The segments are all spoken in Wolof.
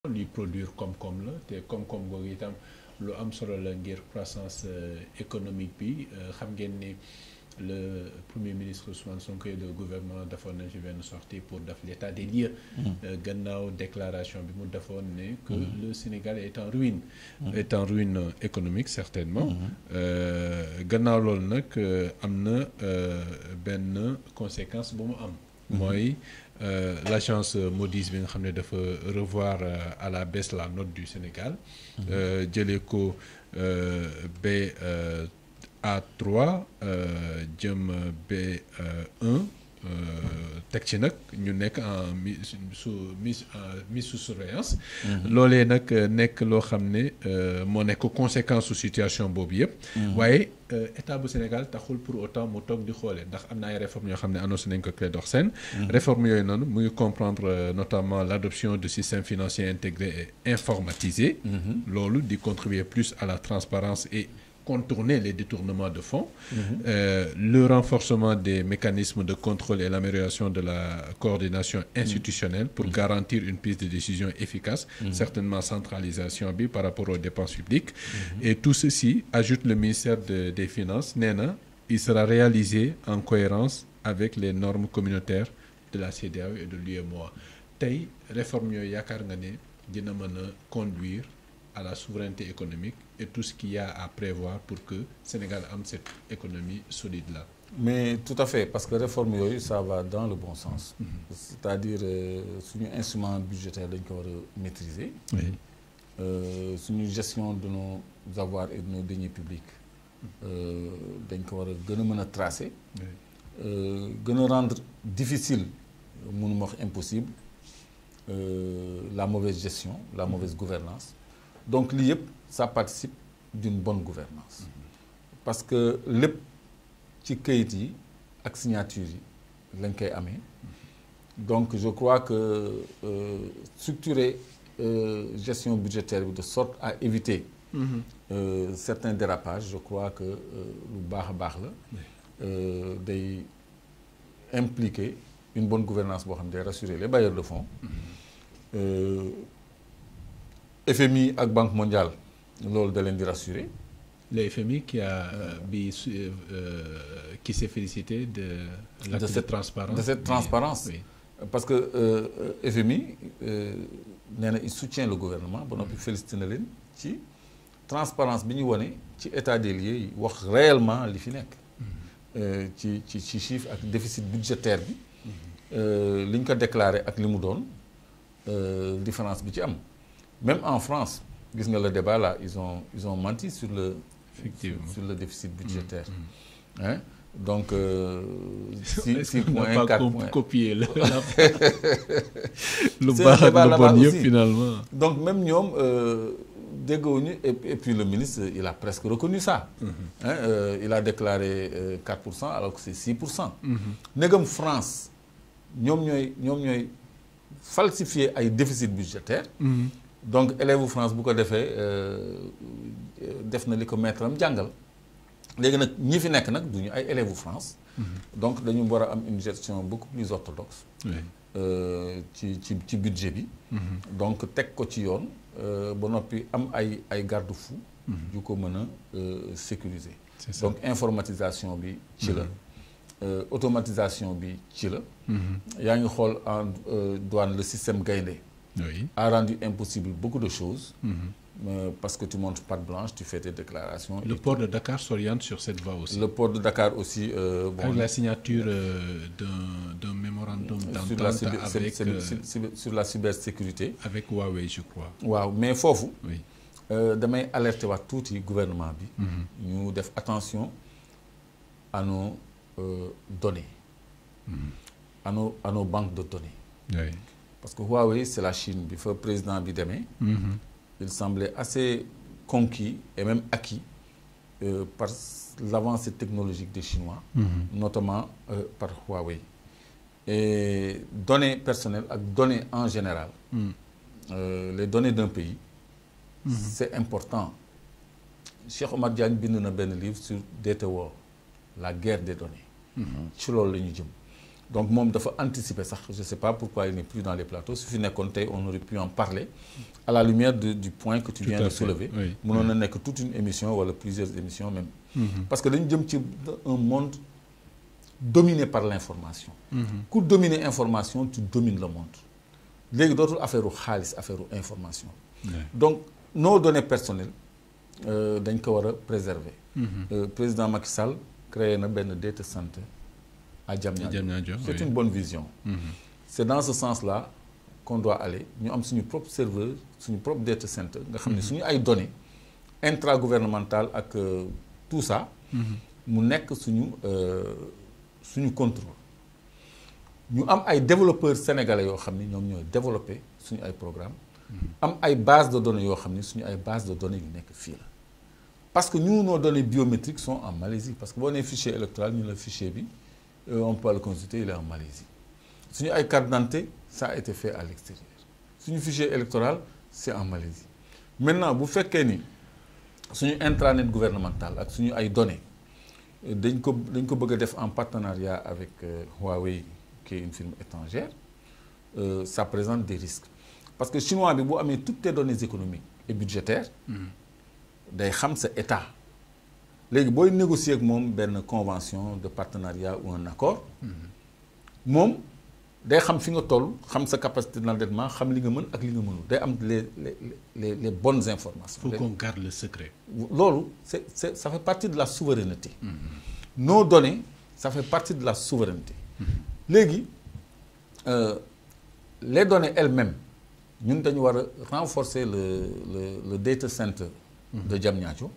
luy produire koom-koom la te koom-koom googu itam lu am solo la ngir croissance économique bi xam ngeen ni le premier ministre Ousmane Sonko et le gouvernement defoon nañ fi benn sortie pour def l'état des lieux gannaaw déclaration bi mu defoon ne que le Sénégal est en ruine est en ruine économique certainement gannaaw loolu nag am na benn conséquence bu mu am mooy l'agence Moody's bi nga xam ne dafa revoir à la baisse la note du Sénégal jëlee ko A3 jëm B1 teg ci nag ñu nekk en mise sous surveillance loolee nag nekk loo xam ne moo nekk conséquence su situation boobu yëpp waaye état bu Sénégal taxul pour autant mu toog di xoolee ndax am na ay réformes yoo xam ne annoncé nañ ko Clédor Sène réformes yooyu noonu mu ngi comprendre notamment l'adoption de systèmes financiers intégrés et informatisés loolu di contribuer plus à la transparence et contourner les détournements de fonds, le renforcement des mécanismes de contrôle et l'amélioration de la coordination institutionnelle pour garantir une prise de décision efficace, certainement centralisation bi par rapport aux dépenses publiques. Et tout ceci, ajoute le ministère des Finances, nee na, il sera réalisé en cohérence avec les normes communautaires de la CEDEAO et de l'UEMOA. Tey réforme yooyu yaakaar nga ne dina mën a conduire à la souveraineté économique et tout ce qu'il y a à prévoir pour que Sénégal ait cette économie solide-là. Mais tout à fait, parce que réforme yooyu ça va dans le bon sens. C'est-à-dire suñu instrument budgétaire dañ ko war a maîtriser. Suñu gestion de nos avoirs et de nos deniers publics dañ ko war a gën a mën a tracer. Gën a rendre difficile, mënuma wax impossible, la mauvaise gestion, la mauvaise gouvernance. Donc lii yëpp ça participe d'une bonne gouvernance parce que lépp ci këyit yi ak signature yi lañ koy amee donc je crois que structurer gestion budgétaire bi de sorte à éviter certains dérapages je crois que lu baax a baax la day impliquer une bonne gouvernance boo xam ne day rassurer les bailleurs de fonds FMI ak Banque mondiale loolu da leen di rassurer. Le FMI qui s'est félicité de cette transparence. De cette transparence. Oui. Parce que FMI nee na il soutient le gouvernement ba noppi félicité na leen ci transparence bi ñu wane ci état des lieux yi wax réellement li fi nekk. ci chiffre ak déficit budgétaire bi. li ñu ko déclaré ak li mu doon différence bi ci am. Même en France, gis nga le débat là, ils ont menti sur le déficit budgétaire. Hein? Donc 6 points, 4 points. Copier le bas ak le bon yëpp finalement. Donc même ñoom déggowuñu et puis le ministre il a presque reconnu ça. Hein? Il a déclaré 4% alors que c'est 6%. Ndegam France ñoom ñooy falsifier ay déficit budgétaire. Donc élève France bu ko defee def na li ko maître am jàngal léegi nag ñi fi nekk nag du ñu ay élève France. Donc dañu war a am une gestion beaucoup plus orthodoxe. ci budget bi. Donc teg ko ci yoon ba noppi am ay garde-fous. yu ko mën a sécuriser. Donc informatisation bi ci la. Automatisation bi ci la. yaa ngi xool en douane le système Gaïndé. Oui. A rendu impossible beaucoup de choses parce que tu montres patte blanche, tu fais tes déclarations. Le port de Dakar s'oriente sur cette voie aussi. Le port de Dakar aussi. Avec la signature d'un mémorandum d'entente sur la cybersécurité. Avec Huawei, je crois. Waaw mais foofu. Oui. damay alerter waat tuuti gouvernement bi. ñu def attention à nos données. à nos banques de données. Oui. Parce que Huawei c'est la Chine bi fa président bi demee. Il semblait assez conquis et même acquis par l'avancée technologique des Chinois. Notamment par Huawei. Et données personnelles ak données en général. Les données d'un pays. C'est important. Cheikh Omar Diagne bind na benn livre sur Data War, la guerre des données. ci loolu la ñu jëm. donc moom dafa anticiper sax je sais pas pourquoi il n'est plus dans les plateaux su fi nekkoon tey on aurait pu en parler à la lumière du point que tu viens de soulever. mënoon na nekk toute une émission wala plusieurs émissions même. parce que dañu jëm ci un monde dominé par l'information. ku dominer information tu domines le monde. léegi dootul affaire u xaalis affaire u information. donc nos données personnelles dañ ko war a préserver. Président Macky Sall créé na benn data center à Diamniadio. C'est une bonne vision. C'est dans ce sens-là qu'on doit aller ñu am suñu propre serveur suñu propre data center nga xam ne suñu ay données intragouvernementales ak tout ça. mu nekk suñu contrôle. ñu am ay développeurs sénégalais yoo xam ni ñoom ñooy développer suñu ay programmes. am ay bases de données yoo xam ni suñu ay bases de données yu nekk fii la. parce que nous nos données biométriques sont en Malaisie parce que boo nee fichier électoral ñu la fichier bi on peut le consulter il est en Malaisie. suñu ay carte d'identité ça a été fait à l'extérieur suñu fichier électoral c'est en Malaisie. maintenant bu fekkee ni suñu intranet gouvernemental ak suñu ay données dañ ko bëgg a def en partenariat avec Huawei qui est une firme étrangère ça présente des risques parce que chinois bi bu amee toutes tes données économiques et budgétaires day xam sa état léegi booy négocier ak moom benn convention de partenariat ou un accord moom day xam fi nga toll xam sa capacité d'endettement xam li nga mën ak li nga mënul day am les bonnes informations. faut qu'on garde le secret. loolu ça fait partie de la souveraineté. nos données ça fait partie de la souveraineté. léegi les données elles-mêmes ñun dañu war a renforcer le data center de Diamniadio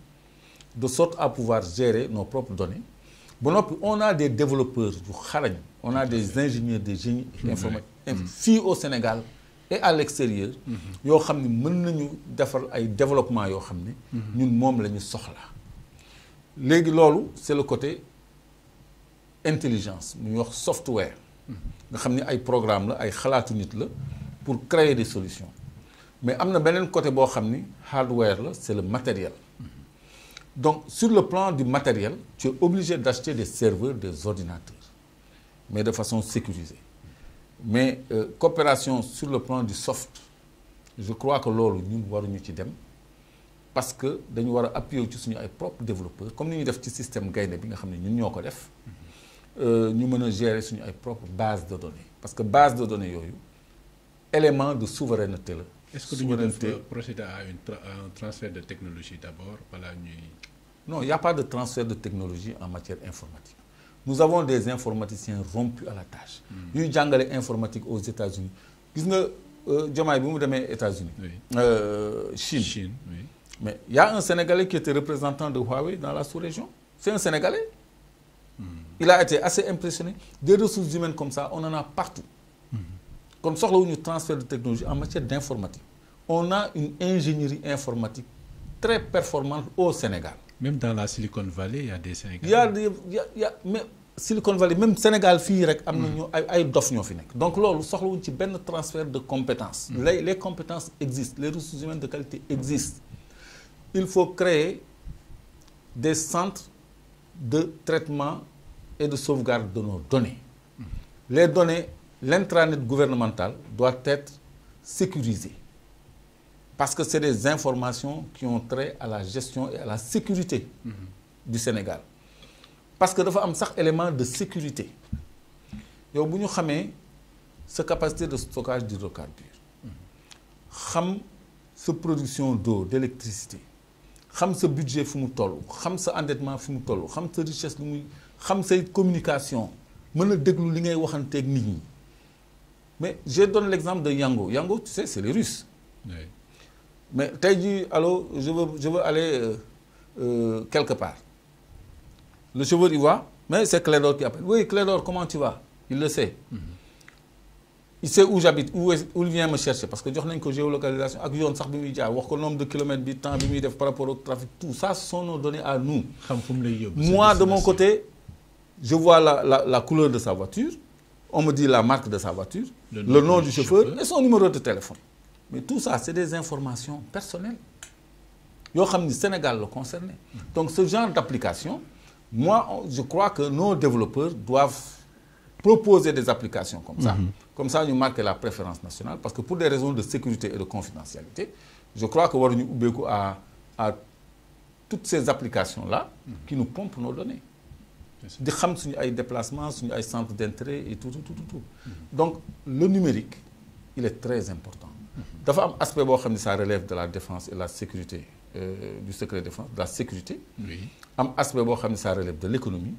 de sorte à pouvoir gérer nos propres données ba noppi on a des développeurs yu xarañ on a des ingénieurs des génies informatiques fii au Sénégal et à l'extérieur yoo xam ne mën nañu defar ay développement yoo xam ne ñun moom la ñu soxla léegi loolu c'est le côté intelligence mu ñuy wax software nga xam ne ay programme la ay xalaatu nit la pour créer des solutions mais am na beneen côté boo xam ni hardware la c'est le matériel donc sur le plan du matériel tu es obligé d'acheter des serveurs des ordinateurs mais de façon sécurisée mais coopération sur le plan du soft je crois que loolu ñun waruñu ci dem parce que dañu war a appuyer ci suñu ay propres développeurs comme ni ñuy def ci système gaynde bi nga xam ne ñun ñoo ko def ñu mën a gérer suñu ay propres bases de données parce que base de données yooyu élément de souveraineté la. Est-ce que nous devons procéder à un transfert de technologie d'abord balaa ñuy. Non, il n'y a pas de transfert de technologie en matière informatique. Nous avons des informaticiens rompus à la tâche. ñuy jàngale informatique aux États-Unis gis nga Diomaye bi mu demee États-Unis Chine oui. Mais il y a un Sénégalais qui était représentant de Huawei dans la sous-région. C'est un Sénégalais. Il a été assez impressionné. Des ressources humaines comme ça, on en a partout. Comme ça, on a un transfert de technologie en matière d'informatique. On a une ingénierie informatique très performante au Sénégal. Même dans la Silicon Valley, il y a des Sénégalais. Il y a même Silicon Valley, même Sénégal, il y a des dof ñoo fi nekk. Donc, là, on a un transfert de compétences. Les compétences existent, les ressources humaines de qualité existent. Il faut créer des centres de traitement et de sauvegarde de nos données. Les données, l'intranet gouvernemental doit être sécurisé. Parce que c'est des informations qui ont trait à la gestion et à la sécurité du Sénégal. Parce que dafa am sax élément de sécurité. yow bu ñu xamee sa capacité de stockage d'hydrocarbures, xam sa production d'eau, d'électricité, xam sa budget fu mu toll, xam sa endettement fu mu toll, xam sa richesse lu muy, xam say communication, mën a déglu li ngay waxanteeg nit ñi. Mais je donne l'exemple de Yango. Yango, tu sais, c'est les Russes. Oui. Mais tey jii allô, je veux aller quelque part. Le chauffeur, il voit, mais c'est Clédor qui appelle. Oui, Clédor, comment tu vas? Il le sait. Il sait où j'habite, où il vient me chercher. Parce que jox nañ ko géolocalisation ak yoon sax bi muy jaar wax ko nombre de kilomètres bi temps bi muy def par rapport au trafic. Tout ça, ce sont nos données à nous. Moi, de mon côté, je vois la couleur de sa voiture. On me dit la marque de sa voiture, le nom du chauffeur et son numéro de téléphone. Mais tout ça, c'est des informations personnelles. Yo xam ni Sénégal le concerné. Donc ce genre d'application, moi, je crois que nos développeurs doivent proposer des applications comme ça. Comme ça, nous marquons la préférence nationale. Parce que pour des raisons de sécurité et de confidentialité, je crois que nous avons à toutes ces applications-là qui nous pompent nos données. Des déplacements, des centres d'intérêt et tout. Donc, le numérique, il est très important. D'abord, un aspect ça relève de la défense et de la sécurité, du secret de défense, de la sécurité. Un aspect ça relève de l'économie.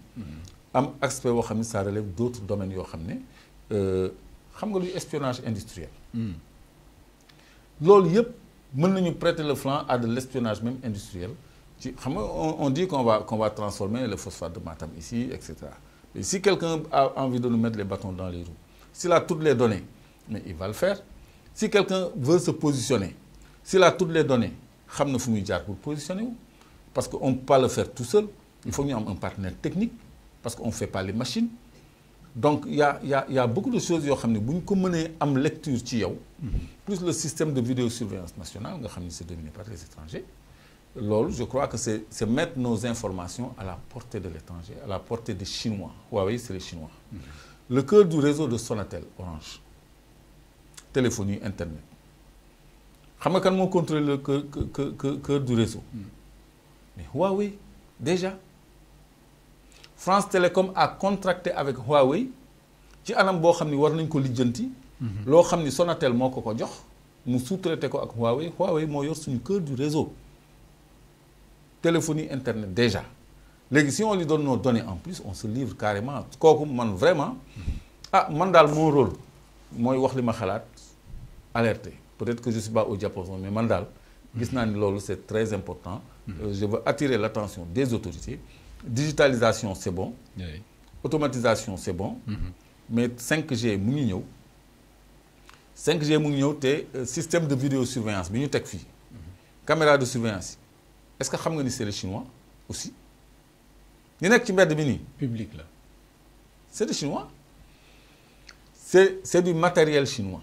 Un aspect ça relève d'autres domaines. L'espionnage industriel. Nous pouvons prêter le flanc à de l'espionnage même industriel. On dit qu'on va transformer le phosphate de Matam ici, etc. Et si quelqu'un a envie de nous mettre les bâtons dans les roues, s'il a toutes les données, mais il va le faire. Si quelqu'un veut se positionner, s'il a toutes les données, il sait pour positionner. Parce qu'on ne peut pas le faire tout seul. Il faut qu'il y ait un partenaire technique, parce qu'on ne fait pas les machines. Donc, il y a beaucoup de choses qui sont menées en lecture, plus le système de vidéosurveillance nationale, c'est dominé par les étrangers. Je crois que c'est mettre nos informations à la portée de l'étranger, à la portée des Chinois. Huawei, c'est les Chinois. Le cœur du réseau de Sonatel, Orange, téléphonie, Internet. Comment contrôler le cœur du réseau? Mais Huawei, déjà. France Télécom a contracté avec Huawei. Ci anam bo xamni war nañ ko lijeenti lo xamni Sonatel moko ko jox mu sous-traité ko ak Huawei. Huawei mo yor suñu cœur du réseau. Téléphonie, internet déjà. Si on lui donne nos données en plus, on se livre carrément. Vraiment, mon rôle, moi, alerter. Peut-être que je ne suis pas au diapason, mais c'est très important. Je veux attirer l'attention des autorités. Digitalisation, c'est bon. Automatisation, c'est bon. Mais 5G, 5G, c'est système de vidéosurveillance. Caméra de surveillance. Est-ce que vous savez que c'est les Chinois aussi? Public là. C'est des Chinois. C'est du matériel chinois.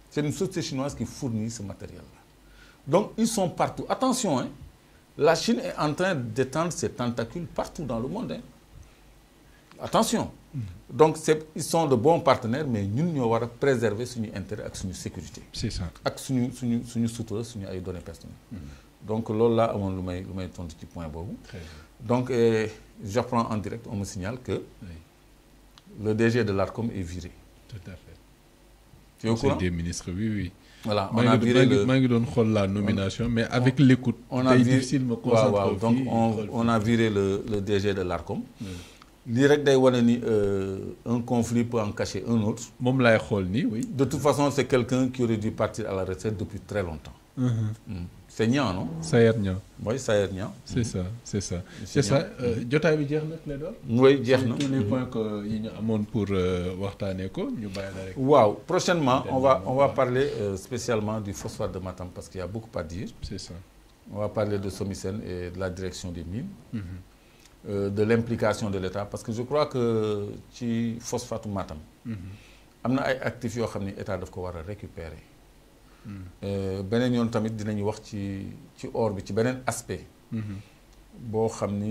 C'est une société chinoise qui fournit ce matériel-là. Donc, ils sont partout. Attention, hein, la Chine est en train d'étendre ses tentacules partout dans le monde. Hein. Attention. Donc, ils sont de bons partenaires, mais nous devons préserver notre intérêt et notre sécurité. C'est ça. Avec notre souterrain, nos données personnelles. Donc, là, on a un petit point. Donc, j'apprends en direct, on me signale que le DG de l'ARCOM est viré. Tout à fait. Tu es au courant? C'est des ministres, oui. Voilà, on a viré la nomination, mais avec l'écoute, c'est difficile de me concentrer. Donc, on a viré le DG de l'ARCOM. Direct un conflit peut en cacher un autre. Oui. De toute façon, c'est quelqu'un qui aurait dû partir à la retraite depuis très longtemps. C'est Nian, non? Sayer Nian. Oui, Sayer Nian. C'est ça, c'est ça. C'est ça. Jotaay bi jeex na Clédor? Oui, jeex na. Tous les points que ñu amoon pour waxtaanee ko ñu bàyyi la rek. Waaw, prochainement, on va parler spécialement du phosphate de Matam parce qu'il y a beaucoup à dire. C'est ça. On va parler de SOMISEN et de la direction des mines. De l'implication de l'État parce que je crois que ci phosphate Matam. am na ay actifs yoo xam ne état daf ko war a récupérer. beneen yoon tamit dinañu wax ci or bi ci beneen aspect. boo xam ni